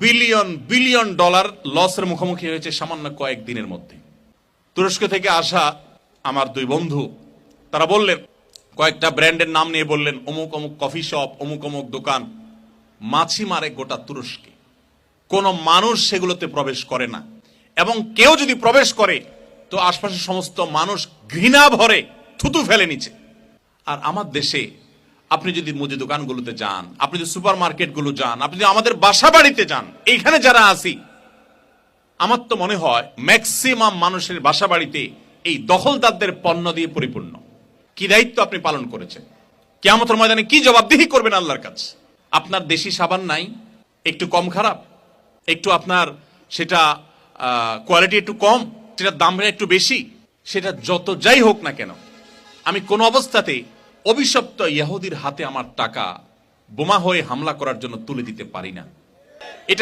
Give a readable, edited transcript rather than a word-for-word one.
Billion billion dollar লসের মুখোমুখি হয়েছে সামান্য কয়েকদিনের মধ্যে। তুরস্ক থেকে আসা আমার দুই বন্ধু তারা বললেন, কয়েকটা ব্র্যান্ডের নাম নিয়ে বললেন, অমুক অমুক কফি শপ, অমুক অমুক দোকান মাছি মারে গোটা তুরস্কে, কোনো মানুষ সেগুলোতে প্রবেশ করে না, এবং কেউ যদি প্রবেশ করে তো আশপাশের সমস্ত মানুষ ঘৃণা ভরে থুতু ফেলে নিচে। আর আমার দেশে আপনি যদি মুদি দোকানগুলোতে যান, আপনি যদি সুপার মার্কেটগুলো যান, আপনি যদি আমাদের বাসা বাড়িতে যান, এইখানে যারা আসি, আমার তো মনে হয় ম্যাক্সিমাম মানুষের বাসা বাড়িতে এই দখলদারদের পণ্য দিয়ে পরিপূর্ণ। কি দায়িত্ব আপনি পালন করেছেন? কিয়ামতের ময়দানে কি জবাবদিহি করবেন আল্লাহর কাছে? আপনার দেশি সাবান নাই, একটু কম খারাপ, একটু আপনার সেটা কোয়ালিটি একটু কম, সেটার দাম একটু বেশি, সেটা যত যাই হোক না কেন, আমি কোন অবস্থাতে অভিশপ্ত ইহুদির হাতে আমার টাকা বোমা হয়ে হামলা করার জন্য তুলে দিতে পারি না।